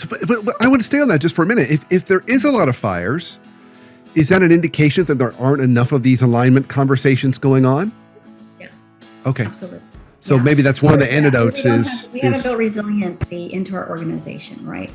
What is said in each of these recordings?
But I want to stay on that just for a minute. If there is a lot of fires, is that an indication that there aren't enough of these alignment conversations going on? Yeah. Okay. Absolutely. So maybe that's one of the antidotes we haven't built resiliency into our organization, right?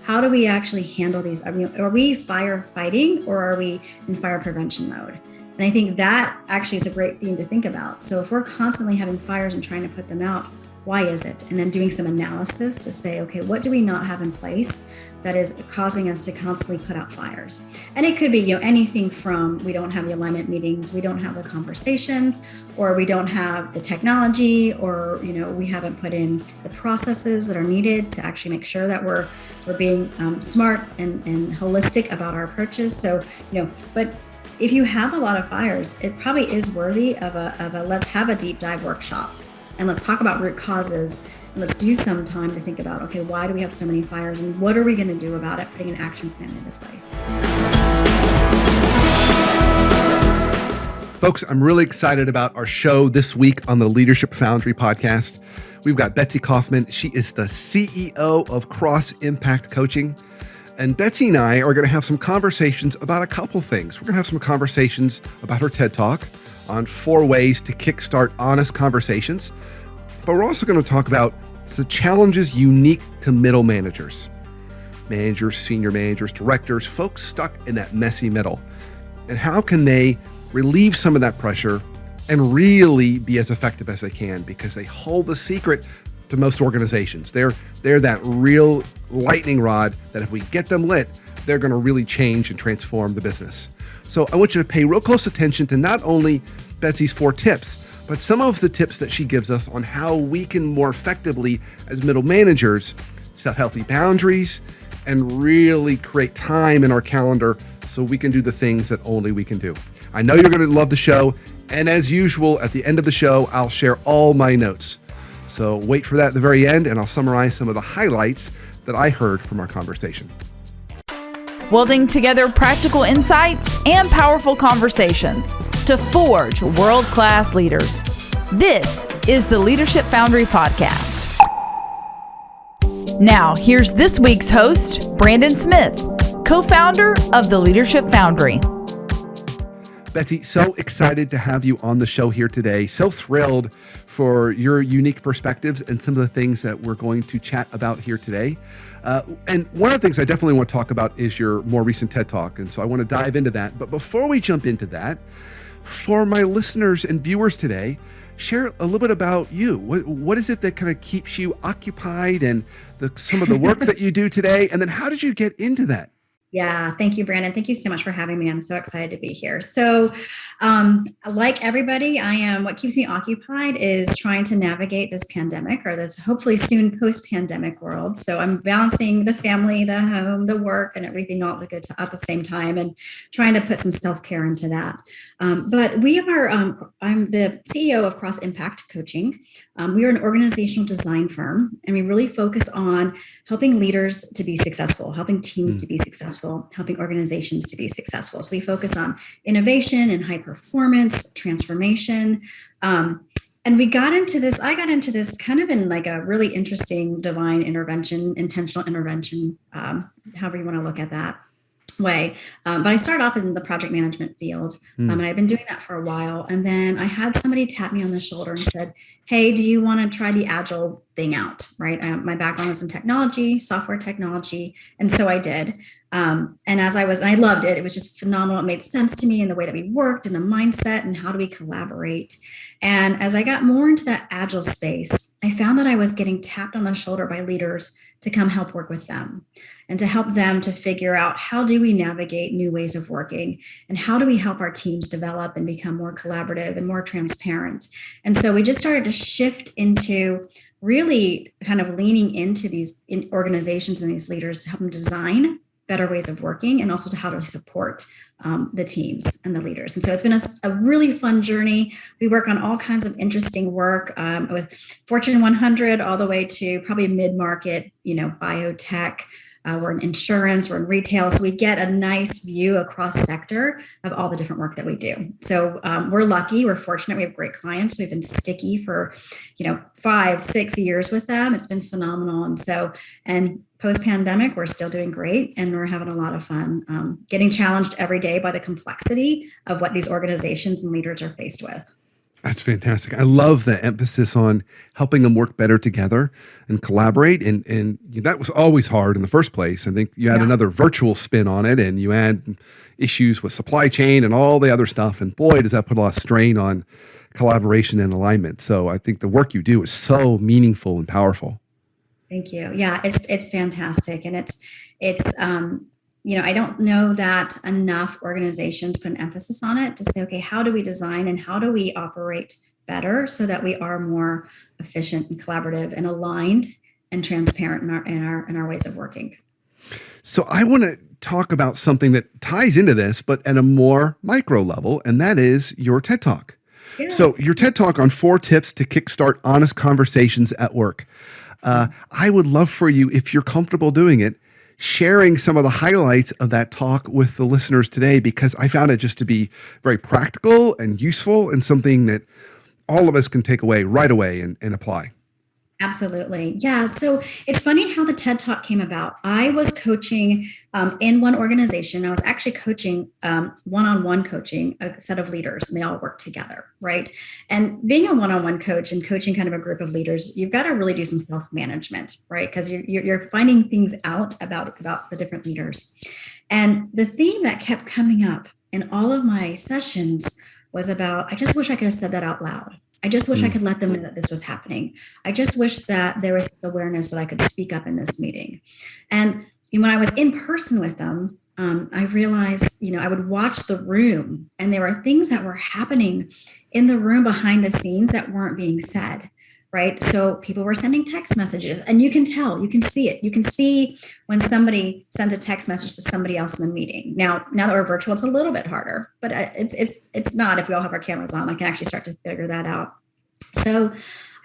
How do we actually handle these? I mean, are we firefighting or are we in fire prevention mode? And I think that actually is a great thing to think about. So if we're constantly having fires and trying to put them out, why is it? And then doing some analysis to say, okay, what do we not have in place that is causing us to constantly put out fires? And it could be, anything from we don't have the alignment meetings, we don't have the conversations, or we don't have the technology, or, we haven't put in the processes that are needed to actually make sure that we're being smart and holistic about our approaches. So, but if you have a lot of fires, it probably is worthy of a let's have a deep dive workshop and let's talk about root causes. Let's do some time to think about, okay, why do we have so many fires and what are we going to do about it, putting an action plan into place. Folks, I'm really excited about our show this week on the Leadership Foundry Podcast. We've got Betsy Kauffman. She is the CEO of Cross Impact Coaching. And Betsy and I are going to have some conversations about a couple things. We're going to have some conversations about her TED Talk on 4 ways to kickstart honest conversations. But we're also going to talk about the challenges unique to middle managers, senior managers, directors, folks stuck in that messy middle. And how can they relieve some of that pressure and really be as effective as they can, because they hold the secret to most organizations. They're that real lightning rod that if we get them lit, they're going to really change and transform the business. So I want you to pay real close attention to not only Betsy's 4 tips, but some of the tips that she gives us on how we can more effectively, as middle managers, set healthy boundaries and really create time in our calendar so we can do the things that only we can do. I know you're going to love the show. And as usual, at the end of the show, I'll share all my notes. So wait for that at the very end, and I'll summarize some of the highlights that I heard from our conversation. Welding together practical insights and powerful conversations to forge world-class leaders. This is the Leadership Foundry Podcast. Now, here's this week's host, Brandon Smith, co-founder of the Leadership Foundry. Betsy, so excited to have you on the show here today. So thrilled for your unique perspectives and some of the things that we're going to chat about here today. And one of the things I definitely want to talk about is your more recent TED Talk. And so I want to dive into that. But before we jump into that, for my listeners and viewers today, share a little bit about you. What is it that kind of keeps you occupied and some of the work that you do today? And then how did you get into that? Yeah. Thank you, Brandon. Thank you so much for having me. I'm so excited to be here. So, like everybody, what keeps me occupied is trying to navigate this pandemic, or this hopefully soon post-pandemic world. So I'm balancing the family, the home, the work, and everything all at the same time, and trying to put some self-care into that. But I'm the CEO of Cross Impact Coaching. We are an organizational design firm, and we really focus on helping leaders to be successful, helping teams to be successful, helping organizations to be successful. So we focus on innovation and high performance, transformation. And I got into this kind of in like a really interesting divine intervention, intentional intervention, however you want to look at that way. But I started off in the project management field, and I've been doing that for a while. And then I had somebody tap me on the shoulder and said, hey, do you want to try the Agile thing out? Right. My background was in technology, software technology. And so I did. And I loved it. It was just phenomenal. It made sense to me in the way that we worked and the mindset and how do we collaborate. And as I got more into that Agile space, I found that I was getting tapped on the shoulder by leaders to come help work with them and to help them to figure out how do we navigate new ways of working and how do we help our teams develop and become more collaborative and more transparent. And so we just started to shift into really kind of leaning into these organizations and these leaders to help them design better ways of working and also to how to support the teams and the leaders. And so it's been a really fun journey. We work on all kinds of interesting work with Fortune 100 all the way to probably mid-market, biotech, we're in insurance, we're in retail. So we get a nice view across sector of all the different work that we do. So we're lucky, we're fortunate, we have great clients. We've been sticky for, 5-6 years with them. It's been phenomenal. And post-pandemic, we're still doing great and we're having a lot of fun, getting challenged every day by the complexity of what these organizations and leaders are faced with. That's fantastic. I love the emphasis on helping them work better together and collaborate. And that was always hard in the first place. I think you add another virtual spin on it and you add issues with supply chain and all the other stuff. And boy, does that put a lot of strain on collaboration and alignment. So I think the work you do is so meaningful and powerful. Thank you. Yeah, it's fantastic. And I don't know that enough organizations put an emphasis on it to say, okay, how do we design and how do we operate better so that we are more efficient and collaborative and aligned and transparent in our ways of working? So I want to talk about something that ties into this, but at a more micro level, and that is your TED Talk. Yes. So your TED Talk on 4 tips to kickstart honest conversations at work. I would love for you, if you're comfortable doing it, sharing some of the highlights of that talk with the listeners today, because I found it just to be very practical and useful and something that all of us can take away right away and apply. Absolutely. Yeah. So it's funny how the TED Talk came about. I was coaching in one organization. I was actually coaching one-on-one coaching a set of leaders, and they all work together, right? And being a one-on-one coach and coaching kind of a group of leaders, you've got to really do some self-management, right? Because you're finding things out about the different leaders. And the theme that kept coming up in all of my sessions was about, I just wish I could have said that out loud. I just wish I could let them know that this was happening. I just wish that there was this awareness that I could speak up in this meeting. And when I was in person with them, I realized, I would watch the room and there were things that were happening in the room behind the scenes that weren't being said, right? So people were sending text messages and you can tell, you can see it. You can see when somebody sends a text message to somebody else in the meeting. Now that we're virtual, it's a little bit harder, but it's not. If we all have our cameras on, I can actually start to figure that out. So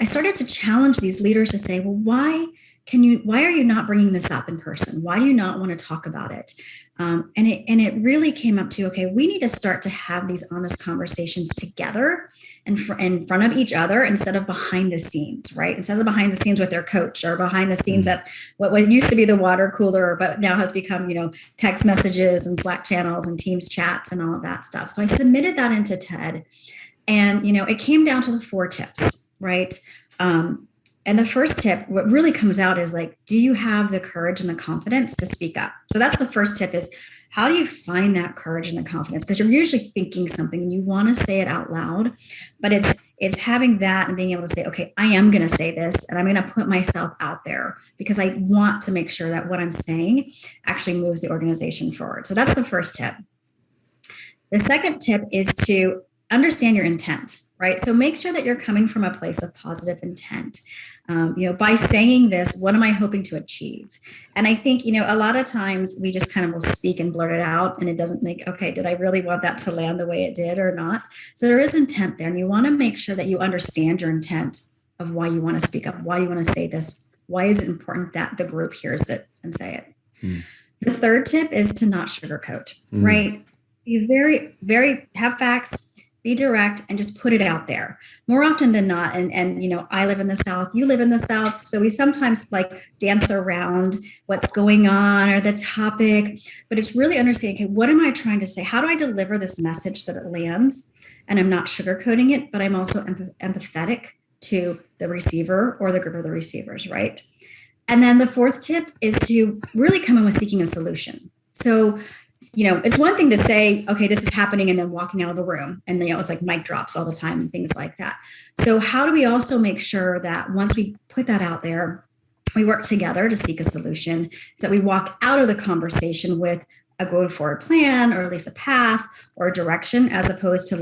I started to challenge these leaders to say, well, why are you not bringing this up in person? Why do you not want to talk about it? And it really came up to, okay, we need to start to have these honest conversations together in front of each other instead of behind the scenes, right? Instead of behind the scenes with their coach or behind the scenes at what used to be the water cooler, but now has become, text messages and Slack channels and Teams chats and all of that stuff. So I submitted that into TED and, it came down to the 4 tips, right? And the first tip, what really comes out is like, do you have the courage and the confidence to speak up? So that's the first tip is, how do you find that courage and the confidence? Because you're usually thinking something and you want to say it out loud, but it's having that and being able to say, okay, I am going to say this and I'm going to put myself out there because I want to make sure that what I'm saying actually moves the organization forward. So that's the first tip. The second tip is to understand your intent, right? So make sure that you're coming from a place of positive intent. By saying this, what am I hoping to achieve? And I think, a lot of times we just kind of will speak and blurt it out and it doesn't make, okay, did I really want that to land the way it did or not? So there is intent there. And you want to make sure that you understand your intent of why you want to speak up, why you want to say this, why is it important that the group hears it and say it? The third tip is to not sugarcoat, right? Be very, very, have facts, be direct, and just put it out there. More often than not, and I live in the South, you live in the South, so we sometimes dance around what's going on or the topic, but it's really understanding, okay, what am I trying to say? How do I deliver this message that it lands? And I'm not sugarcoating it, but I'm also empathetic to the receiver or the group of the receivers, right? And then the fourth tip is to really come in with seeking a solution. So it's one thing to say, okay, this is happening, and then walking out of the room. And, it's like mic drops all the time and things like that. So how do we also make sure that once we put that out there, we work together to seek a solution so that we walk out of the conversation with a go forward plan or at least a path or a direction, as opposed to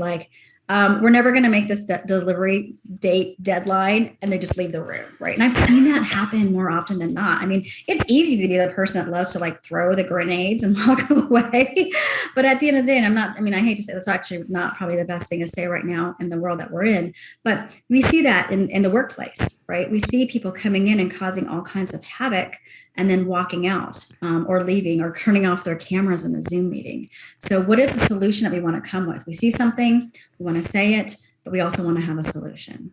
we're never going to make this delivery date deadline, and they just leave the room, right? And I've seen that happen more often than not. I mean, it's easy to be the person that loves to throw the grenades and walk away. But at the end of the day, and I hate to say that's actually not probably the best thing to say right now in the world that we're in, but we see that in the workplace, right? We see people coming in and causing all kinds of havoc and then walking out or leaving or turning off their cameras in the Zoom meeting. So what is the solution that we want to come with? We see something, we want to say it, but we also want to have a solution.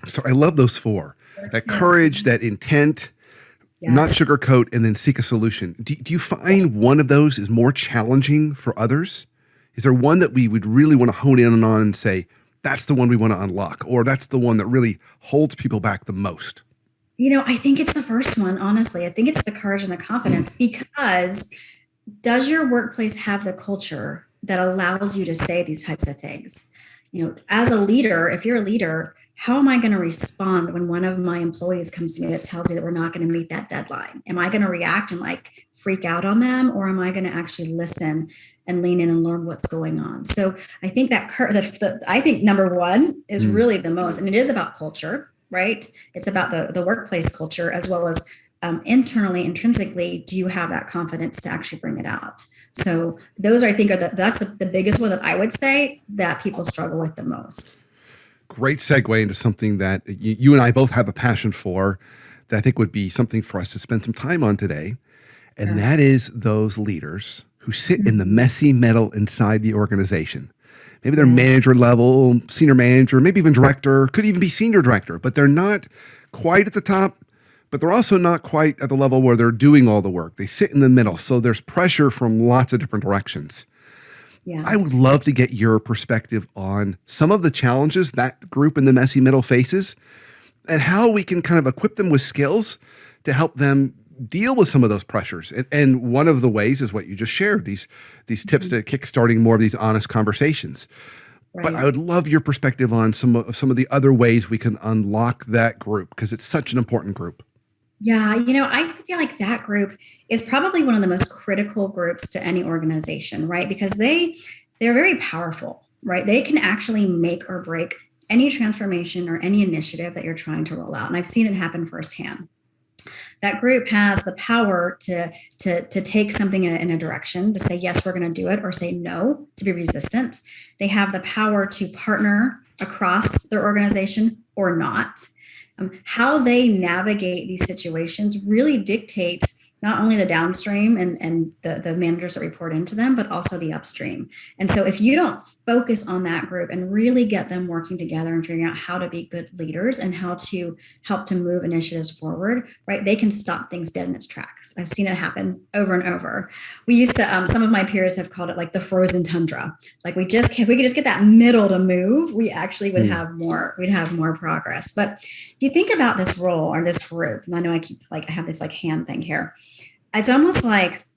So I love those four: that courage, that intent, not sugarcoat, and then seek a solution. Do you find one of those is more challenging for others? Is there one that we would really want to hone in on and say, that's the one we want to unlock, or that's the one that really holds people back the most? I think it's the first one, honestly. I think it's the courage and the confidence, because does your workplace have the culture that allows you to say these types of things? As a leader, if you're a leader, how am I going to respond when one of my employees comes to me that tells me that we're not going to meet that deadline? Am I going to react and freak out on them, or am I going to actually listen and lean in and learn what's going on? So I think that I think number one is really the most, and it is about culture, right? It's about the workplace culture, as well as internally, intrinsically, do you have that confidence to actually bring it out? So those I think that's the biggest one that I would say that people struggle with the most. Great segue into something that you and I both have a passion for, that I think would be something for us to spend some time on today. And that is those leaders who sit in the messy middle inside the organization. Maybe they're manager level, senior manager, maybe even director, could even be senior director, but they're not quite at the top, but they're also not quite at the level where they're doing all the work. They sit in the middle. So there's pressure from lots of different directions. Yeah. I would love to get your perspective on some of the challenges that group in the messy middle faces, and how we can kind of equip them with skills to help them deal with some of those pressures. And one of the ways is what you just shared, these tips to kickstarting more of these honest conversations. Right. But I would love your perspective on some of the other ways we can unlock that group, because it's such an important group. Yeah, I feel like that group is probably one of the most critical groups to any organization, right? Because they're very powerful, right? They can actually make or break any transformation or any initiative that you're trying to roll out. And I've seen it happen firsthand. That group has the power to take something in a direction, to say, yes, we're going to do it, or say no, to be resistant. They have the power to partner across their organization or not. How they navigate these situations really dictates not only the downstream and the managers that report into them, but also the upstream. And so if you don't focus on that group and really get them working together and figuring out how to be good leaders and how to help to move initiatives forward, right, they can stop things dead in its tracks. I've seen it happen over and over. We used to, some of my peers have called it like the frozen tundra. Like if we could just get that middle to move, we actually would have more progress. But if you think about this role or this group, and I know I have this hand thing here. It's almost like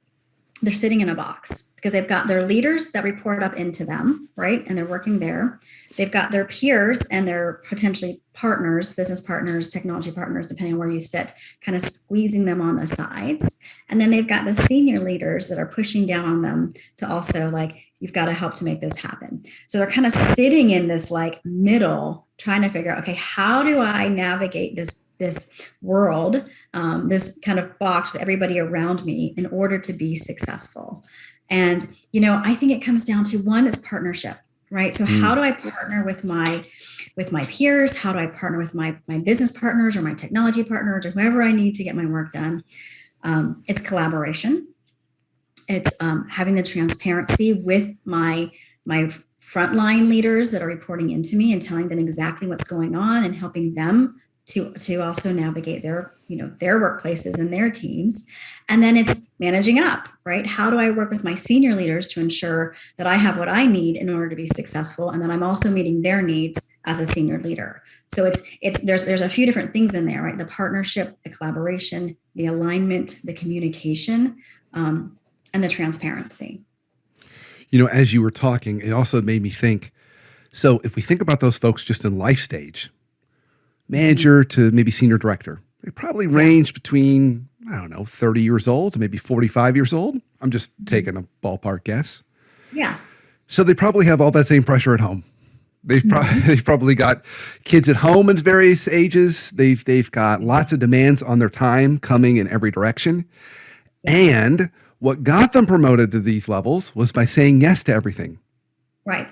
they're sitting in a box, because they've got their leaders that report up into them, right? And they're working there. They've got their peers and their potentially partners, business partners, technology partners, depending on where you sit, kind of squeezing them on the sides. And then they've got the senior leaders that are pushing down on them to also you've got to help to make this happen. So they're kind of sitting in this middle, trying to figure out, okay, how do I navigate this world, this kind of box with everybody around me in order to be successful? And, I think it comes down to, one is partnership, right? So how do I partner with my peers? How do I partner with my business partners or my technology partners or whoever I need to get my work done? It's collaboration. It's having the transparency with my frontline leaders that are reporting into me and telling them exactly what's going on and helping them to also navigate their workplaces and their teams. And then it's managing up, right? How do I work with my senior leaders to ensure that I have what I need in order to be successful, and then I'm also meeting their needs as a senior leader? So there's a few different things in there, right? The partnership, the collaboration, the alignment, the communication, and the transparency. As you were talking, it also made me think, so if we think about those folks just in life stage, manager to maybe senior director, they probably range between, 30 years old to maybe 45 years old. I'm just taking a ballpark guess. Yeah. So they probably have all that same pressure at home. They've probably got kids at home in various ages. They've got lots of demands on their time coming in every direction. And what got them promoted to these levels was by saying yes to everything. Right.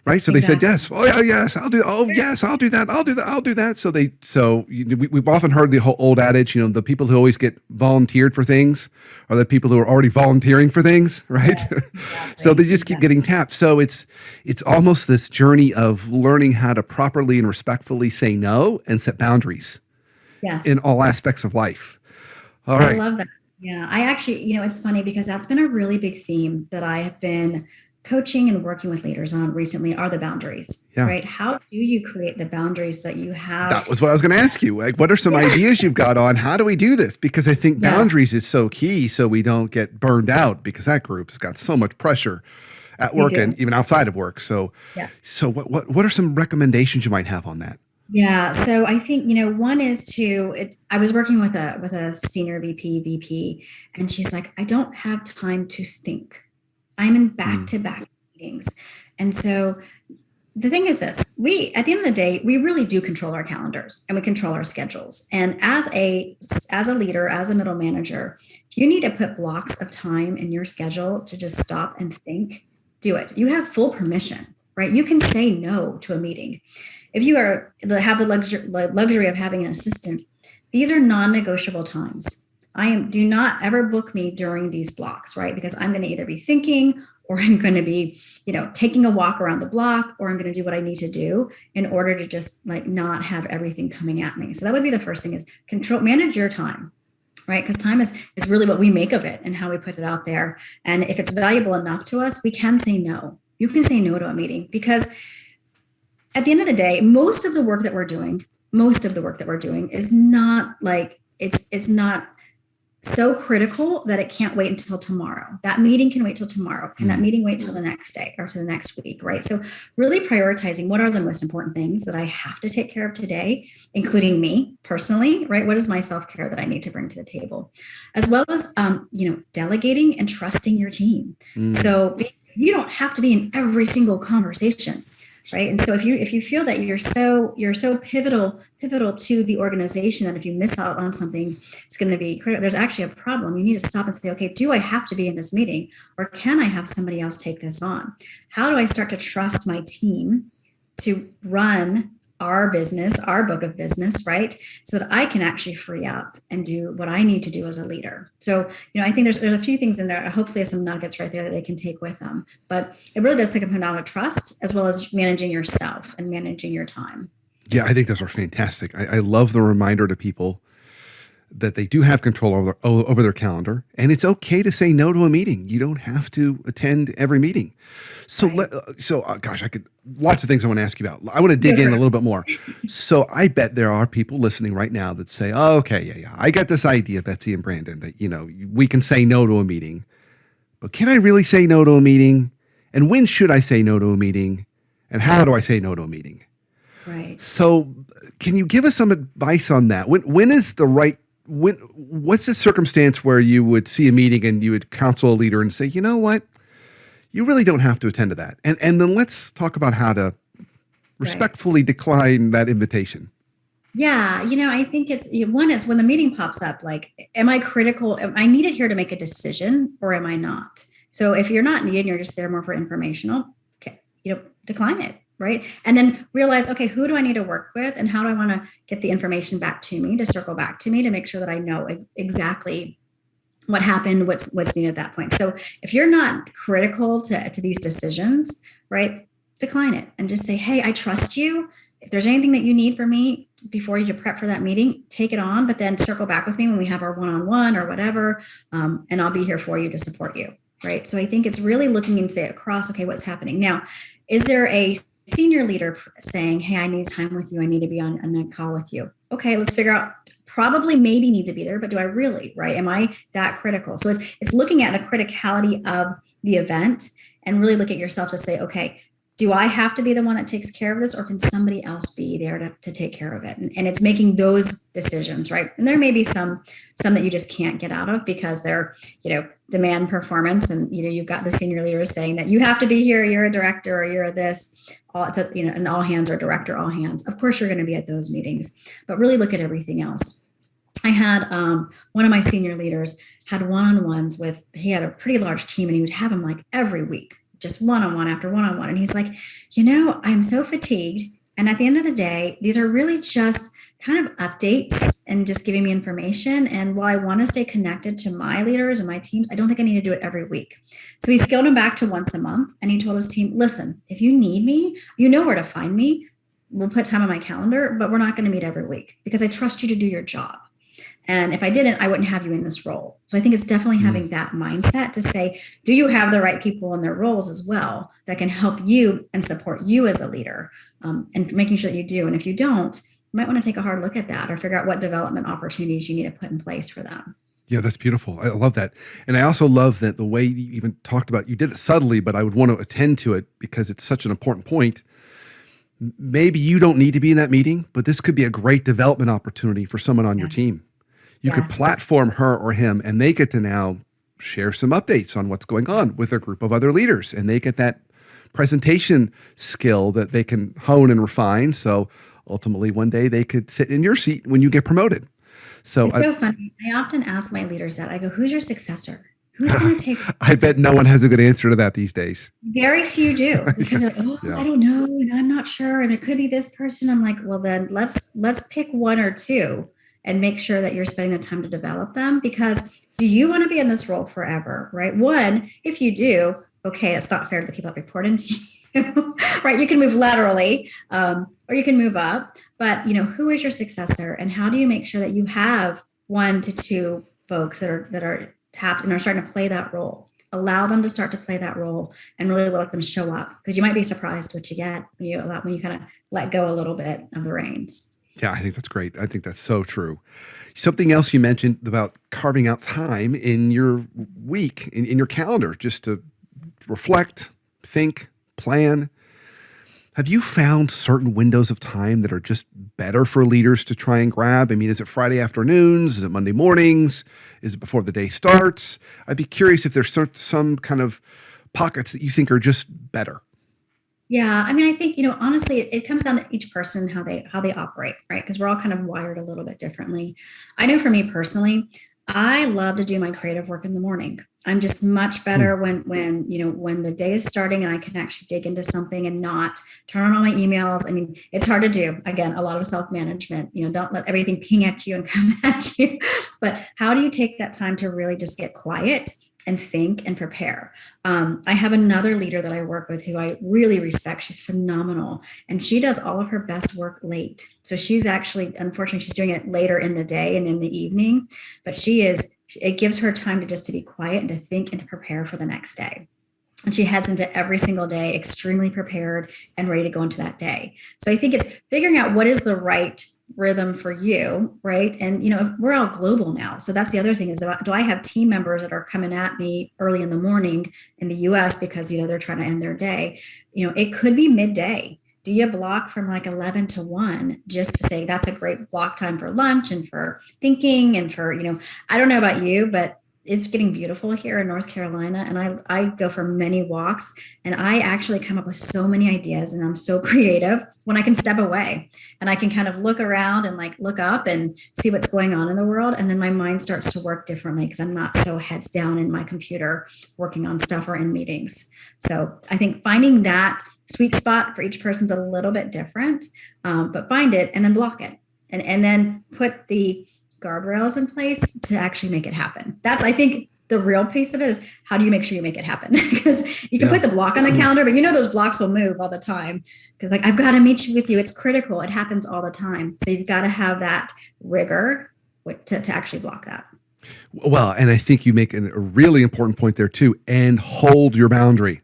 right? So they said yes. Oh yeah, yes, I'll do. Oh yes, I'll do that. I'll do that. I'll do that. We've often heard the whole old adage, the people who always get volunteered for things are the people who are already volunteering for things, right? Yes, exactly. So they just keep getting tapped. So it's almost this journey of learning how to properly and respectfully say no and set boundaries. Yes. In all aspects of life. All right. I love that. Yeah, I actually, it's funny because that's been a really big theme that I have been coaching and working with leaders on recently are the boundaries, right? How do you create the boundaries that you have? That was what I was going to ask you. Like, what are some ideas you've got on how do we do this? Because I think boundaries is so key so we don't get burned out because that group's got so much pressure at work and even outside of work. So what are some recommendations you might have on that? Yeah. So I think, one is I was working with a senior VP, and she's like, I don't have time to think. I'm in back-to-back meetings. And so the thing is this, at the end of the day, we really do control our calendars and we control our schedules. And as a leader, as a middle manager, if you need to put blocks of time in your schedule to just stop and think, do it. You have full permission, right? You can say no to a meeting. If you have the luxury of having an assistant, these are non-negotiable times. Do not ever book me during these blocks, right? Because I'm going to either be thinking or I'm going to be, taking a walk around the block, or I'm going to do what I need to do in order to just not have everything coming at me. So that would be the first thing is manage your time, right? Because time is really what we make of it and how we put it out there. And if it's valuable enough to us, we can say no. You can say no to a meeting because at the end of the day, most of the work that we're doing is not it's not so critical that it can't wait until tomorrow. That meeting can wait till tomorrow. Can that meeting wait till the next day or to the next week, right? So really prioritizing what are the most important things that I have to take care of today, including me personally, right? What is my self-care that I need to bring to the table? As well as, delegating and trusting your team. So you don't have to be in every single conversation. Right. And so if you feel that you're so pivotal to the organization that if you miss out on something, it's going to be critical. There's actually a problem. You need to stop and say, okay, do I have to be in this meeting or can I have somebody else take this on? How do I start to trust my team to run our business, our book of business, right? So that I can actually free up and do what I need to do as a leader. So, I think there's a few things in there, hopefully some nuggets right there that they can take with them. But it really does come down to trust as well as managing yourself and managing your time. Yeah, I think those are fantastic. I love the reminder to people that they do have control over their calendar, and it's okay to say no to a meeting. You don't have to attend every meeting. So, gosh, lots of things I want to ask you about. I want to dig in a little bit more. So I bet there are people listening right now that say, oh, okay, yeah, I got this idea, Betsy and Brandon, that, we can say no to a meeting, but can I really say no to a meeting? And when should I say no to a meeting? And how do I say no to a meeting? Right. So can you give us some advice on that? When is the right what's the circumstance where you would see a meeting and you would counsel a leader and say, you know what, you really don't have to attend to that. And then let's talk about how to respectfully decline that invitation. Yeah. I think it's when the meeting pops up, am I critical? Am I needed here to make a decision or am I not? So if you're not needed, you're just there more for informational, okay, decline it. Right. And then realize, okay, who do I need to work with and how do I want to get the information back to me, to circle back to me, to make sure that I know exactly what happened, what's needed at that point. So if you're not critical to these decisions, right, decline it and just say, hey, I trust you. If there's anything that you need from me before you prep for that meeting, take it on, but then circle back with me when we have our one-on-one or whatever. And I'll be here for you to support you. Right. So I think it's really looking and say across, okay, what's happening now? Is there a senior leader saying, hey, I need time with you. I need to be on a call with you. Okay, let's figure out, probably maybe need to be there, but do I really, right? Am I that critical? So it's looking at the criticality of the event and really look at yourself to say, okay, do I have to be the one that takes care of this or can somebody else be there to take care of it? And it's making those decisions, right? And there may be some that you just can't get out of because they're, demand performance. And, you've got the senior leaders saying that you have to be here, you're a director or you're this, and all hands are director, all hands. Of course, you're going to be at those meetings, but really look at everything else. I had one of my senior leaders had one-on-ones he had a pretty large team and he would have them every week. just one-on-one after one-on-one. And he's like, I'm so fatigued. And at the end of the day, these are really just kind of updates and just giving me information. And while I want to stay connected to my leaders and my teams, I don't think I need to do it every week. So he scaled him back to once a month. And he told his team, listen, if you need me, you know where to find me. We'll put time on my calendar, but we're not going to meet every week because I trust you to do your job. And if I didn't, I wouldn't have you in this role. So I think it's definitely having that mindset to say, do you have the right people in their roles as well that can help you and support you as a leader, and making sure that you do. And if you don't, you might want to take a hard look at that or figure out what development opportunities you need to put in place for them. Yeah, that's beautiful. I love that. And I also love that the way you even talked about, you did it subtly, but I would want to attend to it because it's such an important point. Maybe you don't need to be in that meeting, but this could be a great development opportunity for someone on your team. You could platform her or him, and they get to now share some updates on what's going on with a group of other leaders. And they get that presentation skill that they can hone and refine. So ultimately, one day they could sit in your seat when you get promoted. So it's so funny. I often ask my leaders that. I go, who's your successor? Who's going to take? I bet no one has a good answer to that these days. Very few do, because they're like, I don't know, and I'm not sure, and it could be this person. I'm like, well, then let's pick one or two and make sure that you're spending the time to develop them. Because do you want to be in this role forever, right? One, if you do, okay, it's not fair to the people that report into you, right? You can move laterally, or you can move up. But who is your successor, and how do you make sure that you have 1 to 2 folks that are tapped and are starting to play that role? Allow them to start to play that role and really let them show up, because you might be surprised what you get when you kind of let go a little bit of the reins. Yeah, I think that's great. I think that's so true. Something else you mentioned about carving out time in your week, in your calendar, just to reflect, think, plan. Have you found certain windows of time that are just better for leaders to try and grab? I mean, is it Friday afternoons? Is it Monday mornings? Is it before the day starts? I'd be curious if there's some kind of pockets that you think are just better. Yeah, I mean, I think, honestly, it comes down to each person, how they operate, right? Because we're all kind of wired a little bit differently. I know for me personally, I love to do my creative work in the morning. I'm just much better when the day is starting and I can actually dig into something and not turn on all my emails. I mean, it's hard to do. Again, a lot of self-management, don't let everything ping at you and come at you. But how do you take that time to really just get quiet and think and prepare? I have another leader that I work with who I really respect. She's phenomenal. And she does all of her best work late. So she's actually, unfortunately, she's doing it later in the day and in the evening, but it gives her time to be quiet and to think and to prepare for the next day. And she heads into every single day extremely prepared and ready to go into that day. So I think it's figuring out what is the right rhythm for you, right? And we're all global now, so that's the other thing is, do I have team members that are coming at me early in the morning in the US because they're trying to end their day? It could be midday. Do you block from like 11 to 1 just to say that's a great block time for lunch and for thinking and for I don't know about you, but it's getting beautiful here in North Carolina, and I go for many walks, and I actually come up with so many ideas, and I'm so creative when I can step away and I can kind of look around and look up and see what's going on in the world. And then my mind starts to work differently because I'm not so heads down in my computer working on stuff or in meetings. So I think finding that sweet spot for each person's a little bit different, but find it and then block it and then put the guardrails in place to actually make it happen. That's, I think, the real piece of it is, how do you make sure you make it happen? Because you can put the block on the calendar, but those blocks will move all the time. Because I've got to meet with you. It's critical. It happens all the time. So you've got to have that rigor to actually block that. Well, and I think you make a really important point there too, and hold your boundary.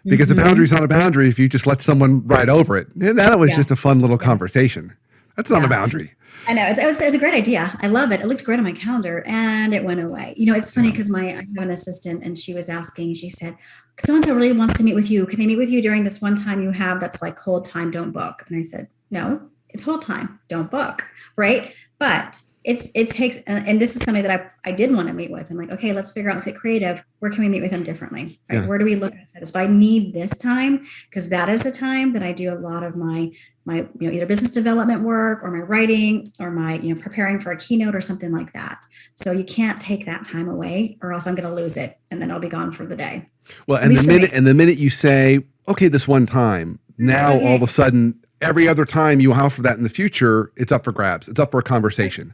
Because the boundary's not a boundary if you just let someone ride over it. And that was just a fun little conversation. That's not a boundary. I know. It's a great idea. I love it. It looked great on my calendar and it went away. It's funny because I have an assistant and she was asking, she said, so-and-so really wants to meet with you. Can they meet with you during this one time you have that's like hold time, don't book? And I said, no, it's hold time, don't book. Right. But it takes, and this is somebody that I did want to meet with. I'm like, okay, let's figure out, let's get creative. Where can we meet with them differently? Right? Yeah. Where do we look at this? But I need this time because that is the time that I do a lot of my my either business development work or my writing or my preparing for a keynote or something like that. So you can't take that time away, or else I'm going to lose it, and then I'll be gone for the day. Well, and the minute you say, okay, this one time, now all of a sudden, every other time you offer that in the future, it's up for grabs. It's up for a conversation.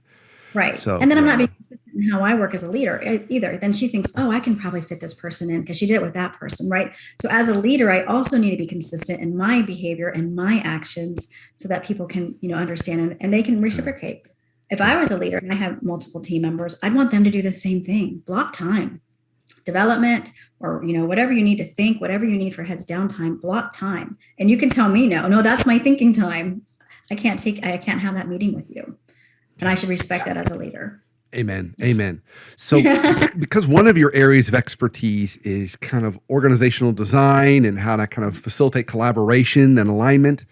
Right. So, and then I'm not being consistent in how I work as a leader either. Then she thinks, oh, I can probably fit this person in because she did it with that person. Right. So as a leader, I also need to be consistent in my behavior and my actions so that people can, understand and they can reciprocate. If I was a leader and I have multiple team members, I'd want them to do the same thing. Block time, development, or, whatever you need to think, whatever you need for heads down time, block time. And you can tell me no, that's my thinking time. I can't have that meeting with you. And I should respect that as a leader. Amen. Amen. So because one of your areas of expertise is kind of organizational design and how to kind of facilitate collaboration and alignment,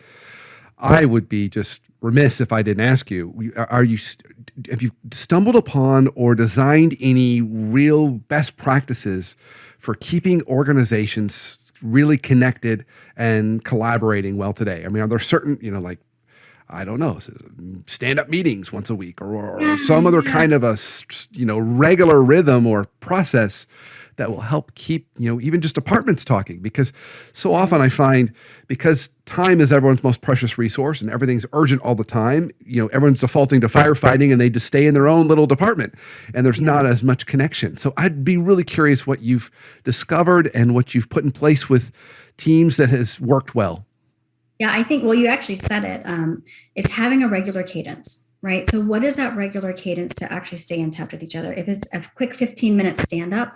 I would be just remiss if I didn't ask you, have you stumbled upon or designed any real best practices for keeping organizations really connected and collaborating well today? I mean, are there certain, I don't know, stand-up meetings once a week or some other kind of a, regular rhythm or process that will help keep, even just departments talking? Because so often I find, because time is everyone's most precious resource and everything's urgent all the time, everyone's defaulting to firefighting and they just stay in their own little department and there's not as much connection. So I'd be really curious what you've discovered and what you've put in place with teams that has worked well. Yeah, I think, you actually said it. It's having a regular cadence, right? So what is that regular cadence to actually stay in touch with each other? If it's a quick 15-minute stand-up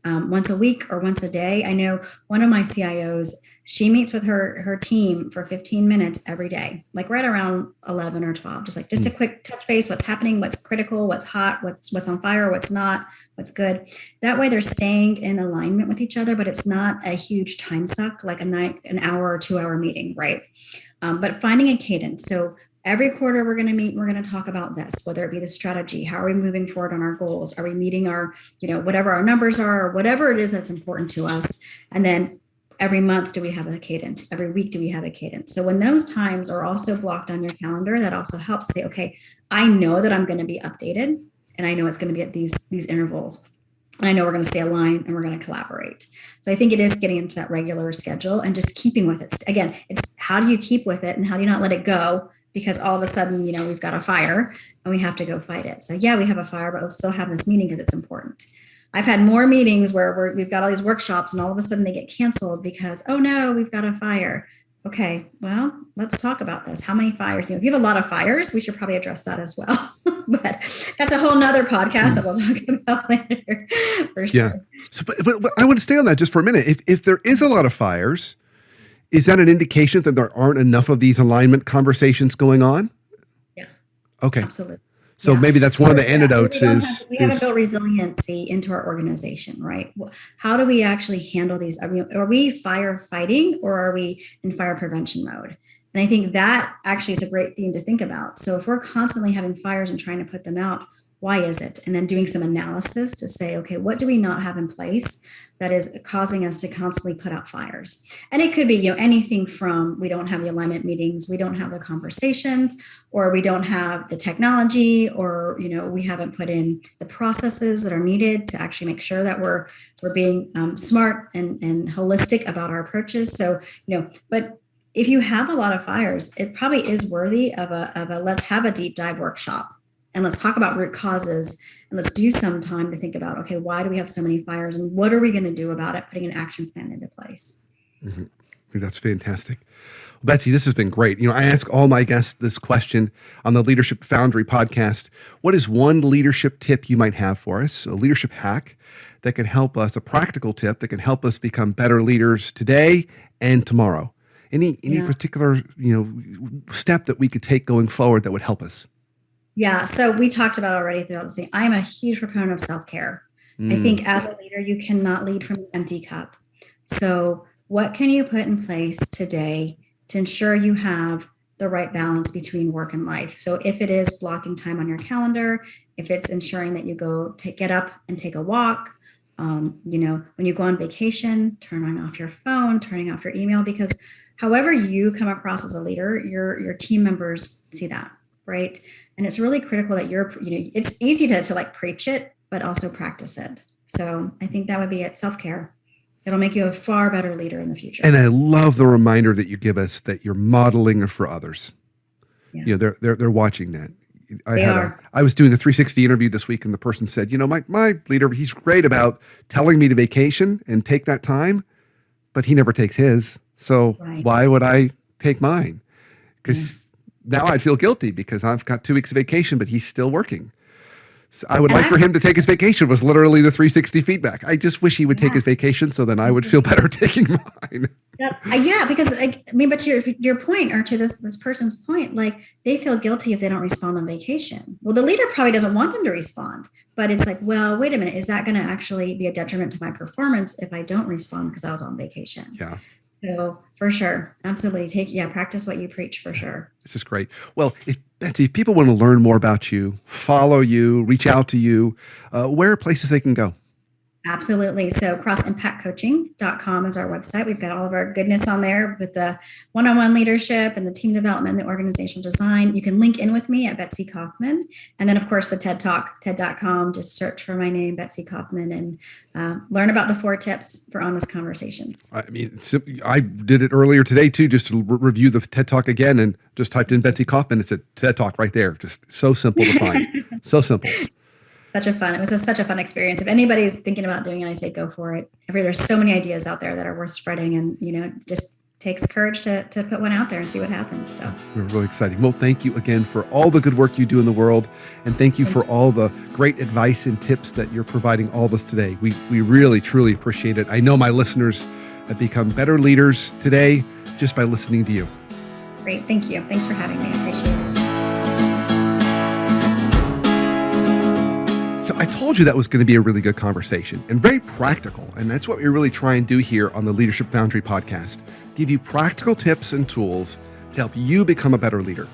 once a week or once a day, I know one of my CIOs, she meets with her team for 15 minutes every day, like right around 11 or 12, just a quick touch base, what's happening, what's critical, what's hot, what's on fire, what's not, what's good. That way they're staying in alignment with each other, but it's not a huge time suck, like an hour or 2 hour meeting, right? But finding a cadence. So every quarter we're going to meet and we're going to talk about this, whether it be the strategy, how are we moving forward on our goals? Are we meeting our, whatever our numbers are, or whatever it is that's important to us? And then every month, do we have a cadence? Every week, do we have a cadence? So when those times are also blocked on your calendar, that also helps say, okay, I know that I'm going to be updated and I know it's going to be at these intervals. And I know we're going to stay aligned and we're going to collaborate. So I think it is getting into that regular schedule and just keeping with it. Again, it's how do you keep with it and how do you not let it go? Because all of a sudden, we've got a fire and we have to go fight it. So yeah, we have a fire, but let's still have this meeting because it's important. I've had more meetings where we've got all these workshops and all of a sudden they get canceled because, oh no, we've got a fire. Okay, well, let's talk about this. How many fires? If you have a lot of fires, we should probably address that as well. But that's a whole nother podcast that we'll talk about later. For sure. Yeah. So, but I want to stay on that just for a minute. If there is a lot of fires, is that an indication that there aren't enough of these alignment conversations going on? Yeah. Okay. Absolutely. So maybe that's one of the antidotes we haven't built resiliency into our organization, right? How do we actually handle these? Are we firefighting or are we in fire prevention mode? And I think that actually is a great thing to think about. So if we're constantly having fires and trying to put them out, why is it? And then doing some analysis to say, okay, what do we not have in place that is causing us to constantly put out fires? And it could be, anything from we don't have the alignment meetings, we don't have the conversations, or we don't have the technology, or, we haven't put in the processes that are needed to actually make sure that we're being smart and holistic about our approaches. So, but if you have a lot of fires, it probably is worthy of a let's have a deep dive workshop. And let's talk about root causes and let's do some time to think about, okay, why do we have so many fires and what are we going to do about it? Putting an action plan into place. Mm-hmm. I think that's fantastic. Well, Betsy, this has been great. I ask all my guests this question on the Leadership Foundry podcast. What is one leadership tip you might have for us? A leadership hack that can help us, a practical tip that can help us become better leaders today and tomorrow. Any particular, step that we could take going forward that would help us? Yeah. So we talked about already throughout this thing. I'm a huge proponent of self-care. I think as a leader, you cannot lead from an empty cup. So what can you put in place today to ensure you have the right balance between work and life? So if it is blocking time on your calendar, if it's ensuring that you get up and take a walk, when you go on vacation, turning off your phone, turning off your email, because however you come across as a leader, your team members see that, right? And it's really critical that it's easy to like preach it, but also practice it. So I think that would be it. Self-care. It'll make you a far better leader in the future. And I love the reminder that you give us that you're modeling for others. Yeah. They're watching that. I was doing a 360 interview this week, and the person said, my leader, he's great about telling me to vacation and take that time, but he never takes his. So why would I take mine? Because now I'd feel guilty because I've got 2 weeks of vacation, but he's still working. So I would like for him to take his vacation was literally the 360 feedback. I just wish he would take his vacation so then I would feel better taking mine. Because but to your point, or to this person's point, like they feel guilty if they don't respond on vacation. Well, the leader probably doesn't want them to respond, but it's like, well, wait a minute, is that going to actually be a detriment to my performance if I don't respond because I was on vacation? Yeah. So for sure, absolutely practice what you preach for sure. This is great. Well, Betsy, if people want to learn more about you, follow you, reach out to you, where are places they can go? Absolutely. So crossimpactcoaching.com is our website. We've got all of our goodness on there with the one-on-one leadership and the team development, the organizational design. You can link in with me at Betsy Kauffman. And then, of course, the TED Talk, TED.com. Just search for my name, Betsy Kauffman, and learn about the 4 tips for honest conversations. I mean, I did it earlier today, too, just to review the TED Talk again and just typed in Betsy Kauffman. It's a TED Talk right there. Just so simple to find. So simple. It was such a fun experience. If anybody's thinking about doing it, I say go for it. There's so many ideas out there that are worth spreading, and just takes courage to put one out there and see what happens. So we're really exciting. Well, thank you again for all the good work you do in the world, and thank you for all the great advice and tips that you're providing all of us today. We really, truly appreciate it. I know my listeners have become better leaders today just by listening to you. Great. Thank you. Thanks for having me. I appreciate it. So I told you that was going to be a really good conversation and very practical. And that's what we really try and do here on the Leadership Foundry Podcast. Give you practical tips and tools to help you become a better leader.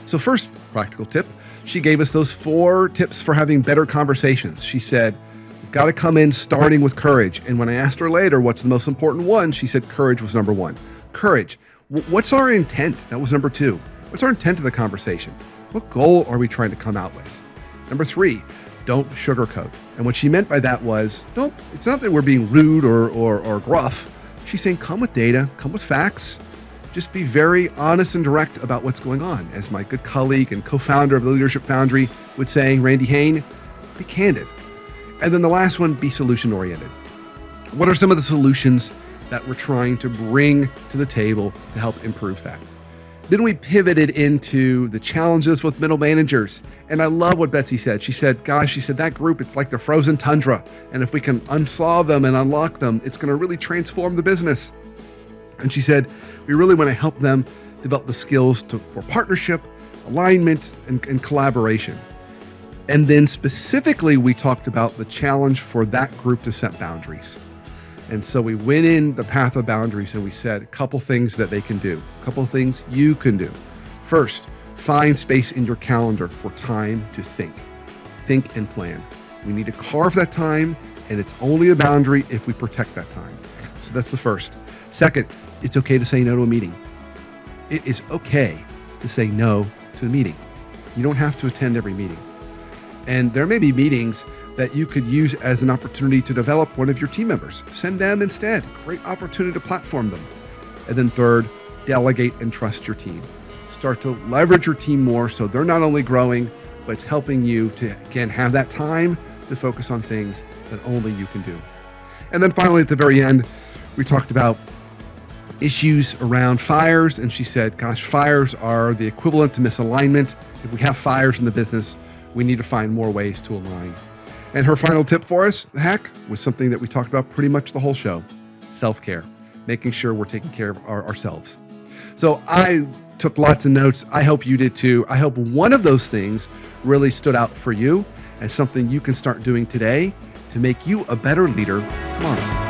So first practical tip, she gave us those 4 tips for having better conversations. She said, you've got to come in starting with courage. And when I asked her later, what's the most important one? She said courage was number 1. Courage. What's our intent? That was number 2. What's our intent of the conversation? What goal are we trying to come out with? Number 3, don't sugarcoat. And what she meant by that was, it's not that we're being rude or gruff. She's saying, come with data, come with facts. Just be very honest and direct about what's going on. As my good colleague and co-founder of the Leadership Foundry would say, Randy Hain, be candid. And then the last one, be solution-oriented. What are some of the solutions that we're trying to bring to the table to help improve that? Then we pivoted into the challenges with middle managers. And I love what Betsy said. She said, that group, it's like the frozen tundra. And if we can unthaw them and unlock them, it's going to really transform the business. And she said, we really want to help them develop the skills for partnership, alignment, and collaboration. And then specifically, we talked about the challenge for that group to set boundaries. And so we went in the path of boundaries and we said a couple things that they can do, a couple of things you can do. First, find space in your calendar for time to think and plan. We need to carve that time, and it's only a boundary if we protect that time. So that's the first. Second, it's okay to say no to a meeting. It is okay to say no to a meeting. You don't have to attend every meeting. And there may be meetings that you could use as an opportunity to develop one of your team members. Send them instead. Great opportunity to platform them. And then third, delegate and trust your team. Start to leverage your team more so they're not only growing, but it's helping you to, again, have that time to focus on things that only you can do. And then finally, at the very end, we talked about issues around fires. And she said, fires are the equivalent to misalignment. If we have fires in the business, we need to find more ways to align. And her final tip for us, the hack, was something that we talked about pretty much the whole show, self-care, making sure we're taking care of ourselves. So I took lots of notes. I hope you did too. I hope one of those things really stood out for you as something you can start doing today to make you a better leader tomorrow.